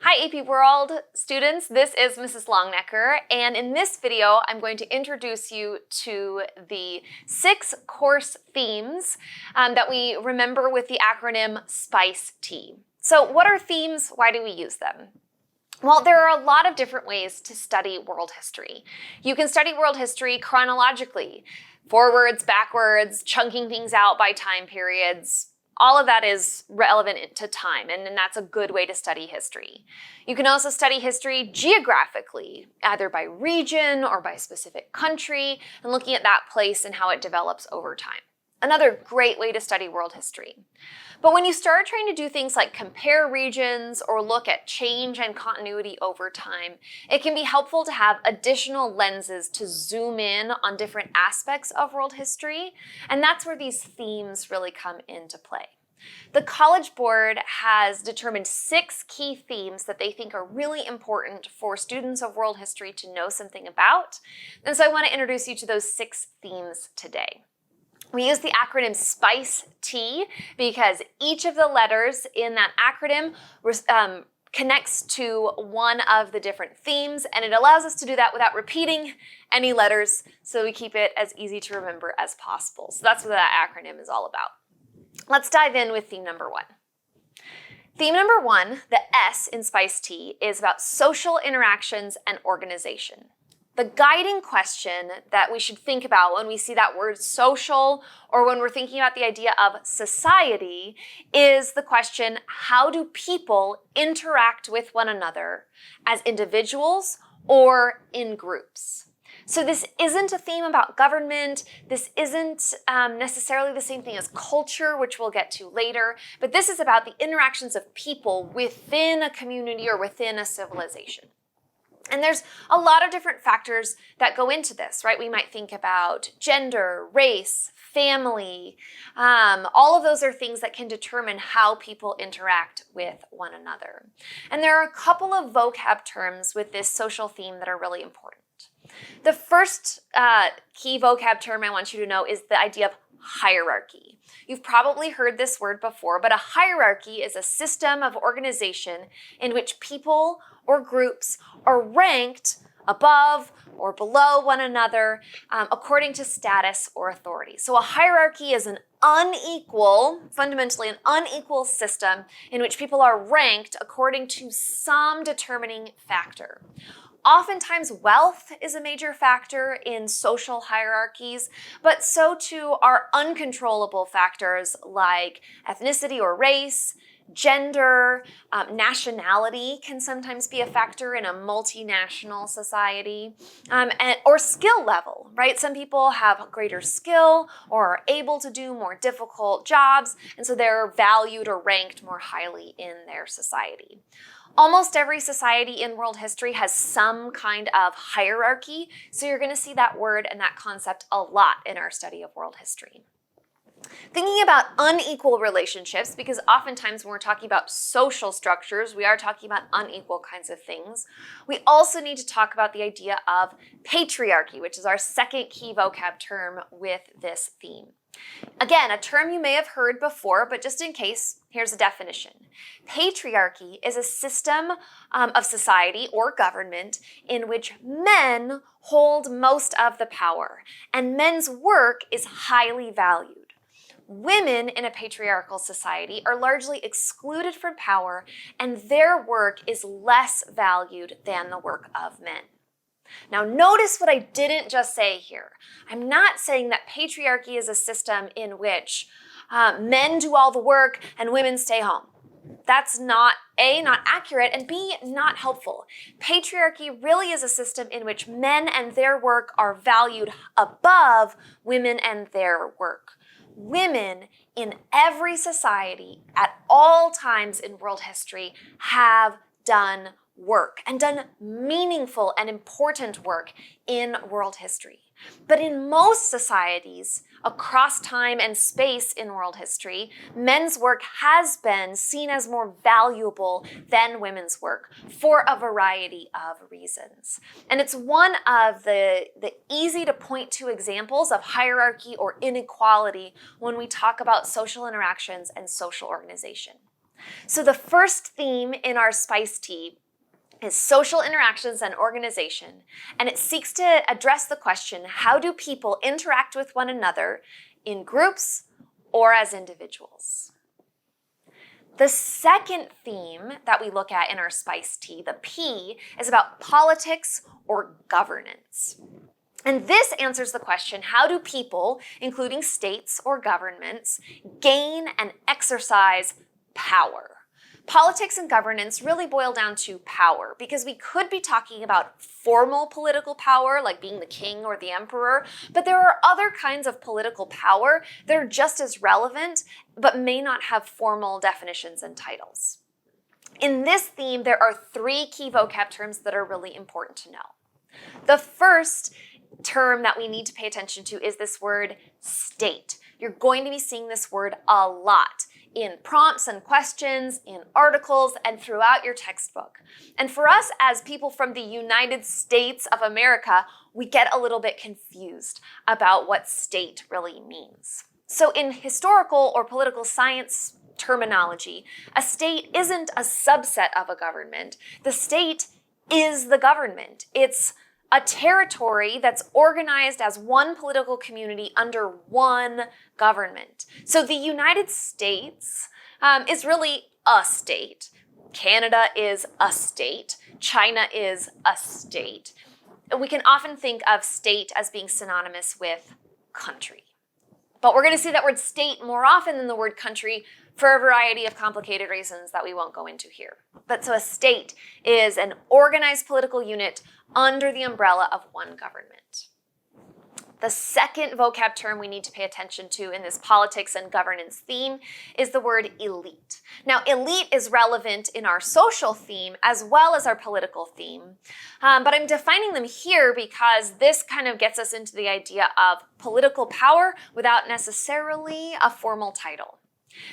Hi AP World students, this is Mrs. Longnecker, and in this video I'm going to introduce you to the 6 course themes that we remember with the acronym SPICE-T. So what are themes? Why do we use them? Well, there are a lot of different ways to study world history. You can study world history chronologically, forwards, backwards, chunking things out by time periods. All of that is relevant to time, and that's a good way to study history. You can also study history geographically, either by region or by specific country, and looking at that place and how it develops over time. Another great way to study world history. But when you start trying to do things like compare regions or look at change and continuity over time, it can be helpful to have additional lenses to zoom in on different aspects of world history, and that's where these themes really come into play. The College Board has determined 6 key themes that they think are really important for students of world history to know something about, and so I want to introduce you to those 6 themes today. We use the acronym SPICE-T because each of the letters in that acronym connects to one of the different themes, and it allows us to do that without repeating any letters, so we keep it as easy to remember as possible. So that's what that acronym is all about. Let's dive in with theme number 1. Theme number 1, the S in SPICE-T, is about social interactions and organization. The guiding question that we should think about when we see that word social or when we're thinking about the idea of society is the question, how do people interact with one another as individuals or in groups? So this isn't a theme about government, this isn't necessarily the same thing as culture, which we'll get to later, but this is about the interactions of people within a community or within a civilization. And there's a lot of different factors that go into this, right? We might think about gender, race, family. All of those are things that can determine how people interact with one another. And there are a couple of vocab terms with this social theme that are really important. The first key vocab term I want you to know is the idea of hierarchy. You've probably heard this word before, but a hierarchy is a system of organization in which people or groups are ranked above or below one another according to status or authority. So a hierarchy is fundamentally an unequal system in which people are ranked according to some determining factor. Oftentimes, wealth is a major factor in social hierarchies, but so too are uncontrollable factors like ethnicity or race, gender, nationality can sometimes be a factor in a multinational society, or skill level, right? Some people have greater skill or are able to do more difficult jobs, and so they're valued or ranked more highly in their society. Almost every society in world history has some kind of hierarchy, so you're going to see that word and that concept a lot in our study of world history. Thinking about unequal relationships, because oftentimes when we're talking about social structures, we are talking about unequal kinds of things. We also need to talk about the idea of patriarchy, which is our second key vocab term with this theme. Again, a term you may have heard before, but just in case, here's a definition. Patriarchy is a system of society or government in which men hold most of the power, and men's work is highly valued. Women in a patriarchal society are largely excluded from power, and their work is less valued than the work of men. Now notice what I didn't just say here. I'm not saying that patriarchy is a system in which men do all the work and women stay home. That's not accurate, and B, not helpful. Patriarchy really is a system in which men and their work are valued above women and their work. Women in every society at all times in world history have done work and done meaningful and important work in world history. But in most societies across time and space in world history, men's work has been seen as more valuable than women's work for a variety of reasons. And it's one of the easy to point to examples of hierarchy or inequality when we talk about social interactions and social organization. So the first theme in our spice tea is social interactions and organization, and it seeks to address the question, how do people interact with one another in groups or as individuals? The second theme that we look at in our spice tea, the P, is about politics or governance. And this answers the question, how do people, including states or governments, gain and exercise power? Politics and governance really boil down to power, because we could be talking about formal political power, like being the king or the emperor, but there are other kinds of political power that are just as relevant, but may not have formal definitions and titles. In this theme, there are three key vocab terms that are really important to know. The first term that we need to pay attention to is this word state. You're going to be seeing this word a lot in prompts and questions, in articles, and throughout your textbook. And for us as people from the United States of America, we get a little bit confused about what state really means. So in historical or political science terminology, a state isn't a subset of a government. The state is the government. It's a territory that's organized as one political community under one government. So the United States is really a state. Canada is a state. China is a state. We can often think of state as being synonymous with country. But we're going to see that word state more often than the word country for a variety of complicated reasons that we won't go into here. But so a state is an organized political unit under the umbrella of one government. The second vocab term we need to pay attention to in this politics and governance theme is the word elite. Now, elite is relevant in our social theme as well as our political theme, but I'm defining them here because this kind of gets us into the idea of political power without necessarily a formal title.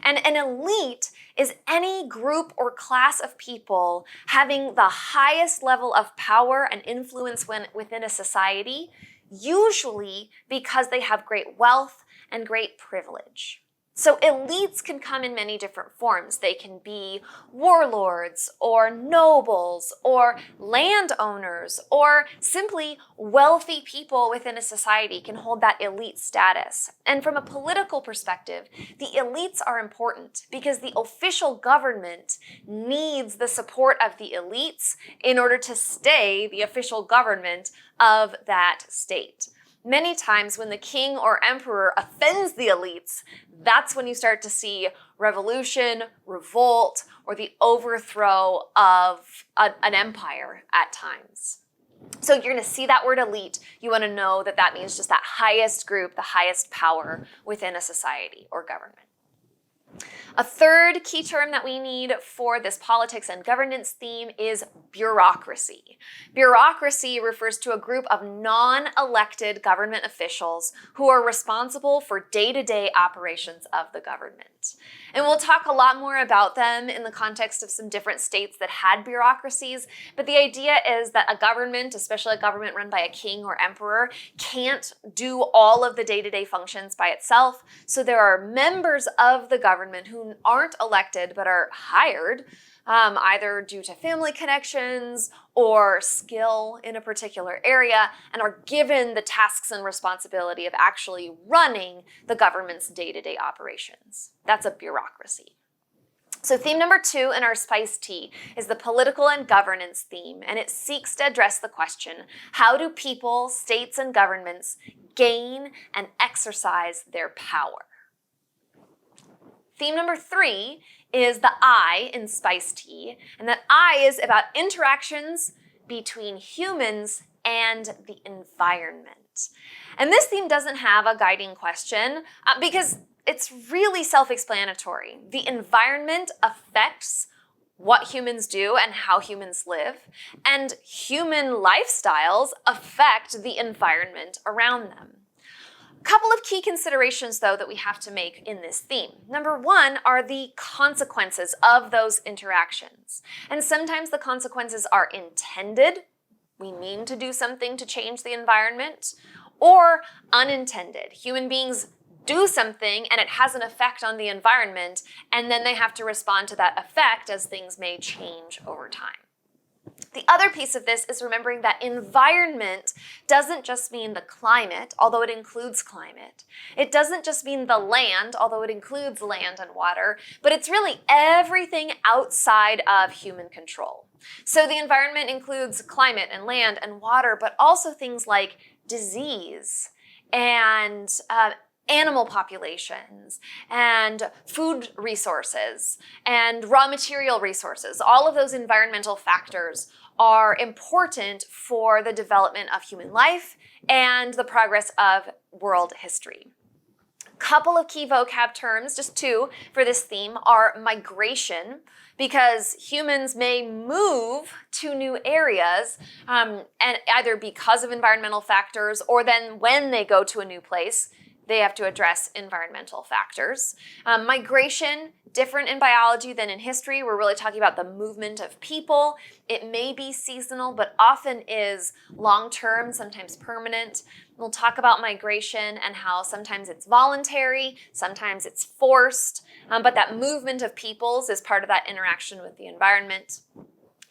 And an elite is any group or class of people having the highest level of power and influence within a society, usually because they have great wealth and great privilege. So elites can come in many different forms. They can be warlords or nobles or landowners or simply wealthy people within a society can hold that elite status. And from a political perspective, the elites are important because the official government needs the support of the elites in order to stay the official government of that state. Many times when the king or emperor offends the elites, that's when you start to see revolution, revolt, or the overthrow of an empire at times. So you're going to see that word elite. You want to know that that means just that highest group, the highest power within a society or government. A third key term that we need for this politics and governance theme is bureaucracy. Bureaucracy refers to a group of non-elected government officials who are responsible for day-to-day operations of the government. And we'll talk a lot more about them in the context of some different states that had bureaucracies, but the idea is that a government, especially a government run by a king or emperor, can't do all of the day-to-day functions by itself. So there are members of the government who aren't elected but are hired either due to family connections or skill in a particular area and are given the tasks and responsibility of actually running the government's day-to-day operations. That's a bureaucracy. So theme number 2 in our spice tea is the political and governance theme, and it seeks to address the question, how do people, states, and governments gain and exercise their power? Theme number 3 is the I in spice tea, and that I is about interactions between humans and the environment. And this theme doesn't have a guiding question because it's really self-explanatory. The environment affects what humans do and how humans live, and human lifestyles affect the environment around them. Couple of key considerations, though, that we have to make in this theme. Number 1 are the consequences of those interactions. And sometimes the consequences are intended, we mean to do something to change the environment, or unintended. Human beings do something and it has an effect on the environment, and then they have to respond to that effect as things may change over time. The other piece of this is remembering that environment doesn't just mean the climate, although it includes climate. It doesn't just mean the land, although it includes land and water, but it's really everything outside of human control. So the environment includes climate and land and water, but also things like disease and animal populations and food resources and raw material resources. All of those environmental factors are important for the development of human life and the progress of world history. Couple of key vocab terms, just two for this theme, are migration, because humans may move to new areas and either because of environmental factors or then when they go to a new place, they have to address environmental factors. Migration, different in biology than in history. We're really talking about the movement of people. It may be seasonal, but often is long-term, sometimes permanent. We'll talk about migration and how sometimes it's voluntary, sometimes it's forced, but that movement of peoples is part of that interaction with the environment.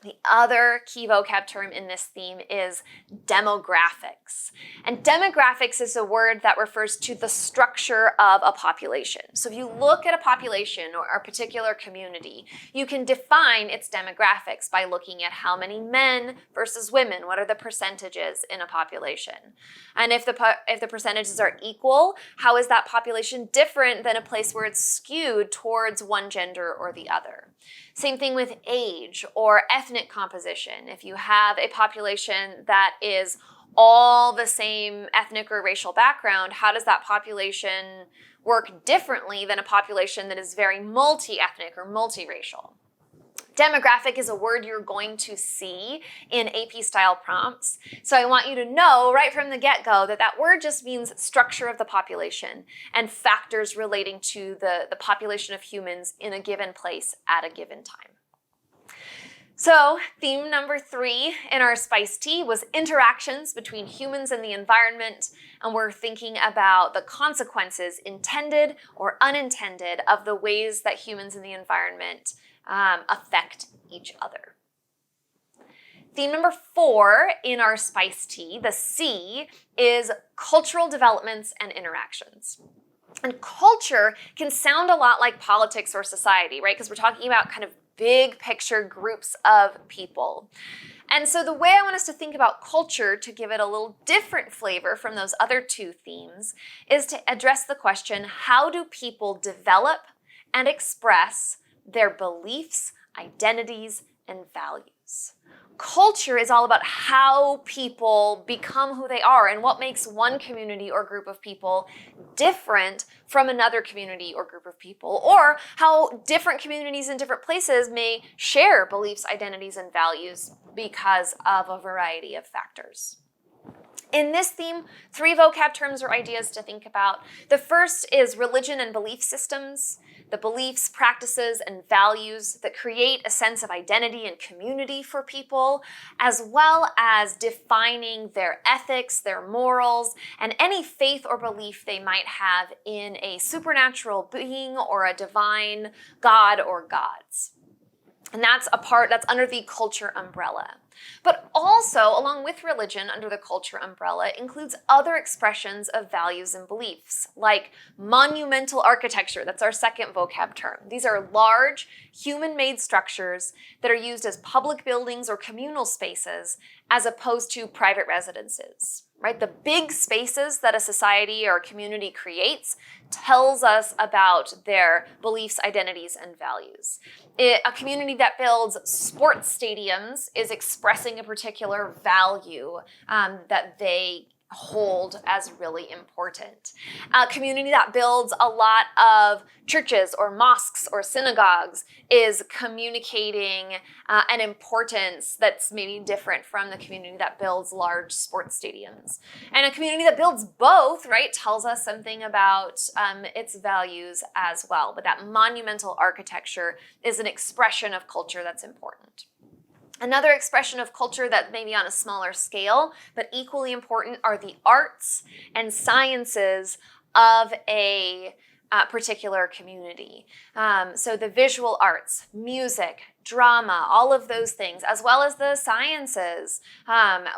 The other key vocab term in this theme is demographics. And demographics is a word that refers to the structure of a population. So if you look at a population or a particular community, you can define its demographics by looking at how many men versus women, what are the percentages in a population. And if the percentages are equal, how is that population different than a place where it's skewed towards one gender or the other? Same thing with age or ethnic composition. If you have a population that is all the same ethnic or racial background, how does that population work differently than a population that is very multi-ethnic or multiracial? Demographic is a word you're going to see in AP-style prompts. So I want you to know right from the get-go that that word just means structure of the population and factors relating to the population of humans in a given place at a given time. So theme number 3 in our Spice Tea was interactions between humans and the environment, and we're thinking about the consequences, intended or unintended, of the ways that humans and the environment affect each other. Theme number 4 in our Spice Tea, the C, is cultural developments and interactions. And culture can sound a lot like politics or society, right? Because we're talking about kind of big picture groups of people. And so the way I want us to think about culture, to give it a little different flavor from those other 2 themes, is to address the question, how do people develop and express their beliefs, identities, and values? Culture is all about how people become who they are and what makes one community or group of people different from another community or group of people, or how different communities in different places may share beliefs, identities, and values because of a variety of factors. In this theme, 3 vocab terms or ideas to think about. The first is religion and belief systems, the beliefs, practices, and values that create a sense of identity and community for people, as well as defining their ethics, their morals, and any faith or belief they might have in a supernatural being or a divine god or gods. And that's under the culture umbrella. But also, along with religion under the culture umbrella, includes other expressions of values and beliefs, like monumental architecture. That's our second vocab term. These are large, human-made structures that are used as public buildings or communal spaces, as opposed to private residences. Right? The big spaces that a society or a community creates tells us about their beliefs, identities, and values. A community that builds sports stadiums is expressing a particular value that they hold as really important. A community that builds a lot of churches or mosques or synagogues is communicating an importance that's maybe different from the community that builds large sports stadiums. And a community that builds both, right, tells us something about its values as well. But that monumental architecture is an expression of culture that's important. Another expression of culture that may be on a smaller scale, but equally important, are the arts and sciences of a particular community. So the visual arts, music, drama, all of those things, as well as the sciences.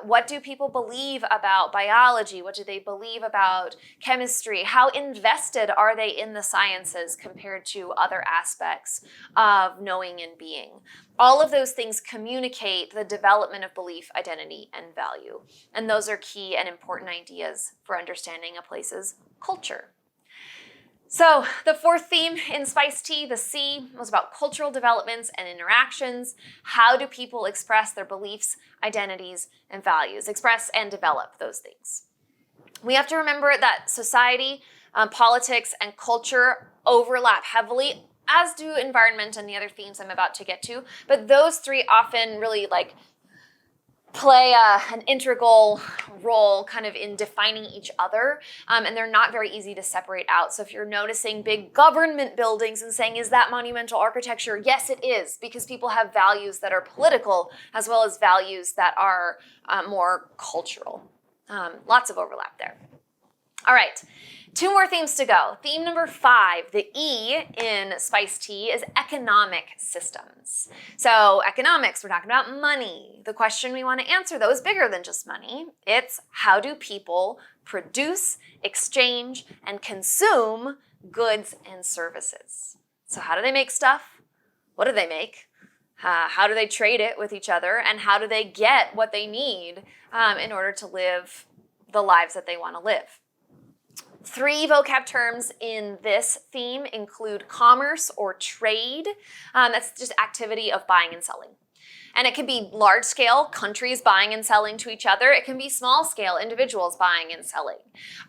What do people believe about biology? What do they believe about chemistry? How invested are they in the sciences compared to other aspects of knowing and being? All of those things communicate the development of belief, identity, and value. And those are key and important ideas for understanding a place's culture. So the fourth theme in Spice Tea, the C, was about cultural developments and interactions. How do people express their beliefs, identities, and values? Express and develop those things. We have to remember that society, politics, and culture overlap heavily, as do environment and the other themes I'm about to get to. But those three often really play an integral role kind of in defining each other, and they're not very easy to separate out. So if you're noticing big government buildings and saying, is that monumental architecture? Yes, it is, because people have values that are political as well as values that are more cultural. Lots of overlap there. All right, 2 more themes to go. Theme number 5, the E in Spice Tea, is economic systems. So economics, we're talking about money. The question we want to answer, though, is bigger than just money. It's how do people produce, exchange, and consume goods and services? So how do they make stuff? What do they make? How do they trade it with each other? And how do they get what they need in order to live the lives that they want to live? 3 vocab terms in this theme include commerce or trade. That's just activity of buying and selling. And it can be large scale, countries buying and selling to each other. It can be small scale, individuals buying and selling.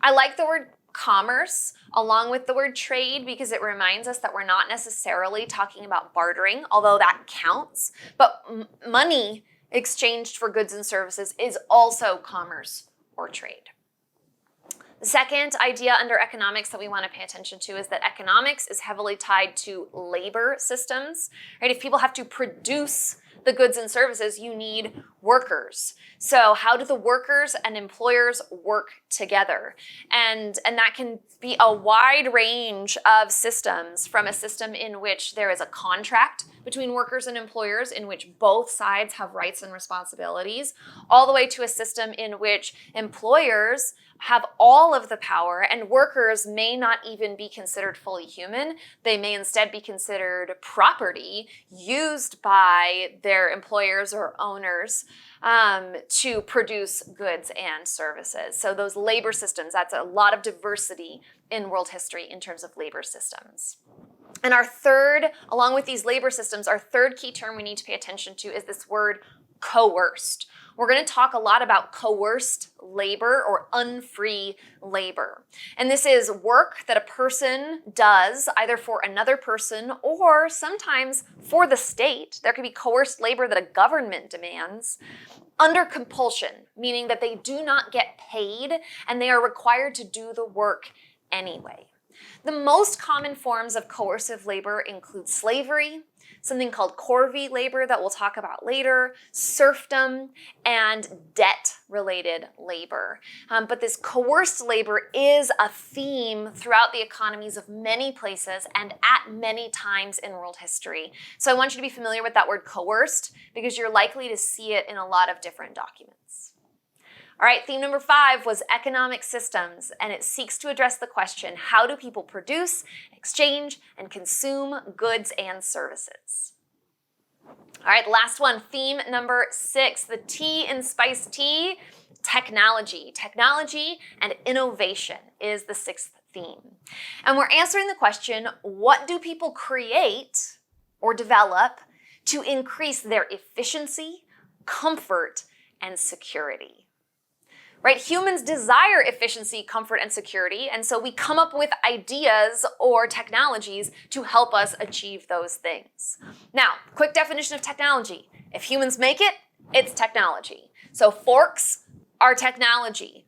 I like the word commerce along with the word trade because it reminds us that we're not necessarily talking about bartering, although that counts. But money exchanged for goods and services is also commerce or trade. The second idea under economics that we want to pay attention to is that economics is heavily tied to labor systems, right? If people have to produce the goods and services, you need workers. So how do the workers and employers work together? And that can be a wide range of systems, from a system in which there is a contract between workers and employers in which both sides have rights and responsibilities, all the way to a system in which employers have all of the power and workers may not even be considered fully human. They may instead be considered property used by their employers or owners to produce goods and services. So those labor systems, that's a lot of diversity in world history in terms of labor systems. And our third, along with these labor systems, our third key term we need to pay attention to is this word coerced. We're going to talk a lot about coerced labor or unfree labor. And this is work that a person does either for another person or sometimes for the state. There could be coerced labor that a government demands under compulsion, meaning that they do not get paid and they are required to do the work anyway. The most common forms of coercive labor include slavery, something called corvée labor that we'll talk about later, serfdom, and debt-related labor. But this coerced labor is a theme throughout the economies of many places and at many times in world history. So I want you to be familiar with that word coerced because you're likely to see it in a lot of different documents. All right, theme number 5 was economic systems, and it seeks to address the question, how do people produce, exchange, and consume goods and services? All right, last one, theme number 6, the T in Spice Tea, technology. Technology and innovation is the 6th theme. And we're answering the question, what do people create or develop to increase their efficiency, comfort, and security? Right? Humans desire efficiency, comfort, and security, and so we come up with ideas or technologies to help us achieve those things. Now, quick definition of technology. If humans make it, it's technology. So forks are technology.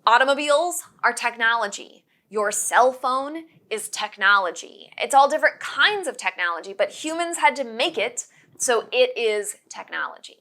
Automobiles are technology. Your cell phone is technology. It's all different kinds of technology, but humans had to make it, so it is technology.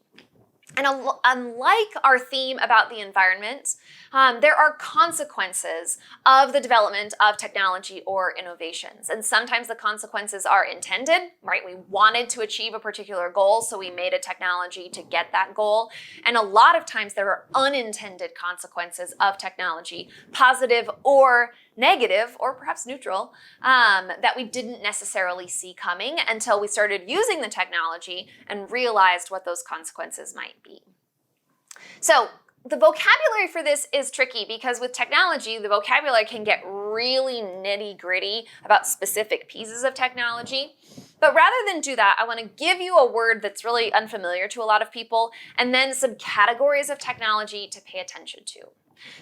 And unlike our theme about the environment, there are consequences of the development of technology or innovations. And sometimes the consequences are intended, right? We wanted to achieve a particular goal, so we made a technology to get that goal. And a lot of times there are unintended consequences of technology, positive or negative, or perhaps neutral, that we didn't necessarily see coming until we started using the technology and realized what those consequences might be. So the vocabulary for this is tricky because with technology, the vocabulary can get really nitty-gritty about specific pieces of technology. But rather than do that, I want to give you a word that's really unfamiliar to a lot of people, and then some categories of technology to pay attention to.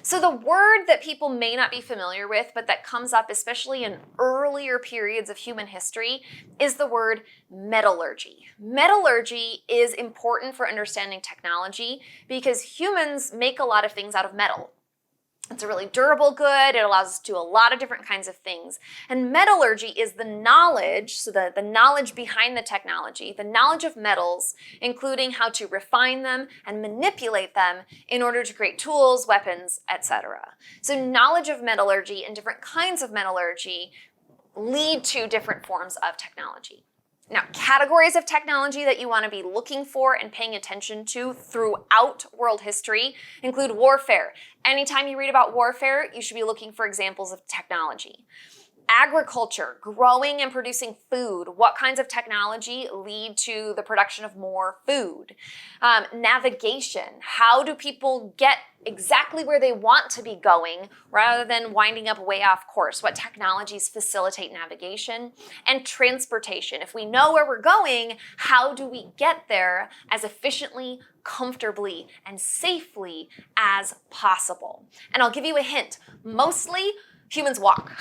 So the word that people may not be familiar with, but that comes up especially in earlier periods of human history, is the word metallurgy. Metallurgy is important for understanding technology because humans make a lot of things out of metal. It's a really durable good. It allows us to do a lot of different kinds of things. And metallurgy is the knowledge, so the knowledge behind the technology, the knowledge of metals, including how to refine them and manipulate them in order to create tools, weapons, etc. So knowledge of metallurgy and different kinds of metallurgy lead to different forms of technology. Now, categories of technology that you want to be looking for and paying attention to throughout world history include warfare. Anytime you read about warfare, you should be looking for examples of technology. Agriculture, growing and producing food. What kinds of technology lead to the production of more food? Navigation. How do people get exactly where they want to be going rather than winding up way off course? What technologies facilitate navigation? And transportation. If we know where we're going, how do we get there as efficiently, comfortably, and safely as possible? And I'll give you a hint. Mostly, humans walk.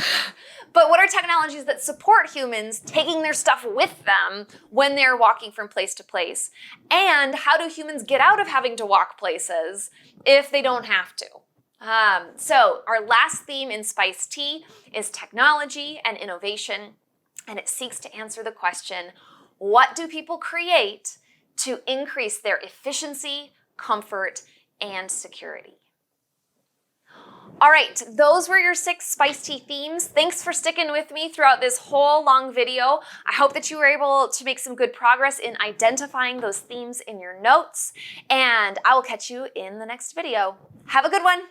But what are technologies that support humans taking their stuff with them when they're walking from place to place? And how do humans get out of having to walk places if they don't have to? So our last theme in Spice Tea is technology and innovation, and it seeks to answer the question, what do people create to increase their efficiency, comfort, and security? All right, those were your 6 Spice Tea themes. Thanks for sticking with me throughout this whole long video. I hope that you were able to make some good progress in identifying those themes in your notes, and I will catch you in the next video. Have a good one.